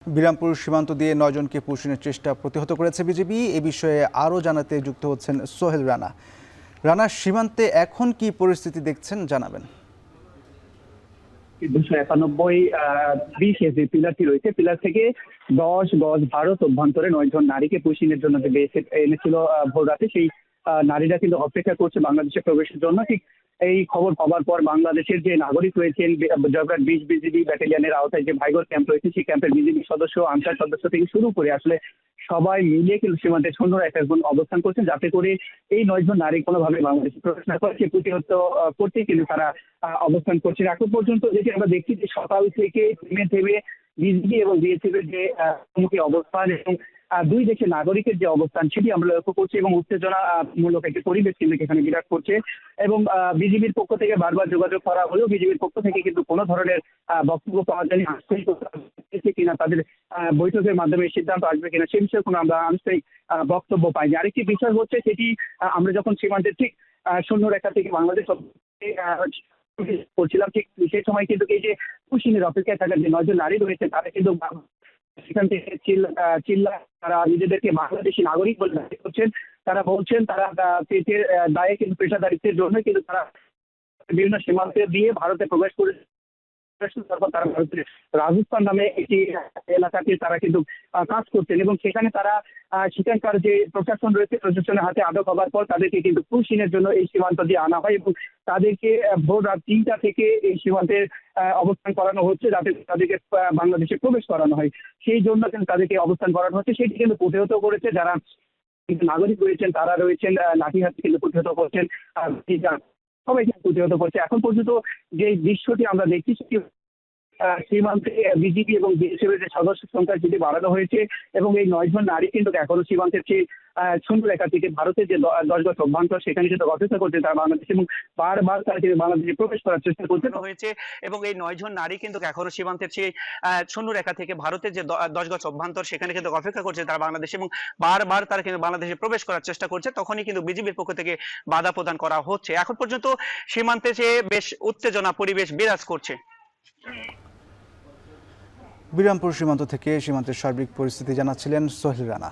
বিরামপুর সীমান্ত দিয়ে ৯ জনকে পুষিনের চেষ্টা প্রতিহত করেছে বিজিবি। এ বিষয়ে আরও জানাতে যুক্ত হচ্ছেন সোহেল রানা। রানা, সীমান্তে এখন কি পরিস্থিতি দেখছেন জানাবেন। 291 যে পিলারটি রয়েছে, পিলার থেকে 10 গজ ভারত অভ্যন্তরে 9 জন নারীকে পুষিনের জন্য যে বেসে এনেছিল ভোর রাতে, সেই নারীরা কিন্তু অপেক্ষা করছে বাংলাদেশে প্রবেশের জন্য। ঠিক এই খবর পাওয়ার পর বাংলাদেশের যে নাগরিক রয়েছেন, জয়পুরহাট 20 বিজিবি ব্যাটালিয়নের আওতায় যে ভাইগর ক্যাম্প রয়েছে, সেই ক্যাম্পের বিজিবি সদস্য, আনসার সদস্য থেকে শুরু করে আসলে সবাই মিলে কিন্তু সীমান্তে সৈন্যরা একটা অবস্থান করছেন, যাতে করে এই 9 জন নারী কোনোভাবে বাংলাদেশে প্রবেশ না করে সে প্রতিহত করতে কিন্তু তারা অবস্থান করছেন। এখন পর্যন্ত যেটি আমরা দেখছি যে সকাল থেকে থেমে থেমে বিজিবি এবং বিএসএফ এর যে মুখী অবস্থান এবং দুই দেশের নাগরিকের যে অবস্থান, সেটি আমরা লক্ষ্য করছি এবং উত্তেজনা মূলক একটি পরিবেশ কিন্তু এখানে বিরাজ করছে। এবং বিজিবির পক্ষ থেকে বারবার যোগাযোগ করা হলেও বিজিবির পক্ষ থেকে কিন্তু কোনো ধরনের বক্তব্য পাওয়া যায়নি। আনুষ্ঠানিক কিনা তাদের বৈঠকের মাধ্যমে সিদ্ধান্ত আসবে কিনা সে বিষয়ে কোনো আমরা আনুষ্ঠানিক বক্তব্য পাইনি। আরেকটি বিষয় হচ্ছে, সেটি আমরা যখন সীমান্তের ঠিক শূন্যরেখা থেকে বাংলাদেশ করছিলাম, ঠিক সেই সময় কিন্তু এই যে পুষিনের অপেক্ষায় থাকা যে 9 জন নারী রয়েছে, তারা কিন্তু সেখান থেকে চিল্লা তারা নিজেদেরকে বাংলাদেশি নাগরিক বলে দাবি করছেন। তারা বলছেন তারা পেটের দায়ে কিন্তু পেশাদারিত্বের জন্য কিন্তু তারা বিভিন্ন সীমান্তে দিয়ে ভারতে প্রবেশ করে। তারপর তারা ভারতের রাজস্থান নামে একটি এলাকাতে তারা কিন্তু কাজ করছেন এবং সেখানে তারা সেখানকার যে প্রশাসন রয়েছে, প্রশাসনের হাতে আটক হবার পর তাদেরকে কিন্তু পুষিনের জন্য এই সীমান্ত দিয়ে আনা হয় এবং তাদেরকে ভোর রাত 3টা থেকে এই সীমান্তের অবস্থান করানো হচ্ছে, যাতে তাদেরকে বাংলাদেশে প্রবেশ করানো হয়। সেই জন্য কিন্তু তাদেরকে অবস্থান করানো হচ্ছে। সেটি কিন্তু প্রতিহত করেছে যারা কিন্তু নাগরিক রয়েছেন, তারা রয়েছেন লাঠি হাতে কিন্তু প্রতিহত করছেন, সবাই কিন্তু প্রতিহত করছে। এখন পর্যন্ত যে দৃশ্যটি আমরা দেখছি, সেটি সীমান্তে বিজিবি এবং বিএসএফ এর যে সদস্য সংখ্যা সেটি বাড়ানো হয়েছে এবং এই 9 জন নারী কিন্তু এখনো সীমান্তের যে শূন্যরেখা থেকে ভারতের যে 10 গজ অভ্যন্তর, সেখানে কিন্তু অপেক্ষা করছে তারা বাংলাদেশ এবং বারবার তারা কিন্তু বাংলাদেশে প্রবেশ করার চেষ্টা করছে হয়েছে। এবং এই 9 জন নারী কিন্তু এখনো সীমান্তের সেই শূন্যরেখা থেকে ভারতের যে 10 গজ অভ্যন্তর, সেখানে কিন্তু অপেক্ষা করছে তারা বাংলাদেশে এবং বারবার তারা কিন্তু বাংলাদেশে প্রবেশ করার চেষ্টা করছে। তখনই কিন্তু বিজিবির পক্ষ থেকে বাধা প্রদান করা হচ্ছে। এখন পর্যন্ত সীমান্তে যে বেশ উত্তেজনা পরিবেশ বিরাজ করছে। বিরামপুর সীমান্ত থেকে সীমান্তের সার্বিক পরিস্থিতি জানাচ্ছিলেন সোহেল রানা।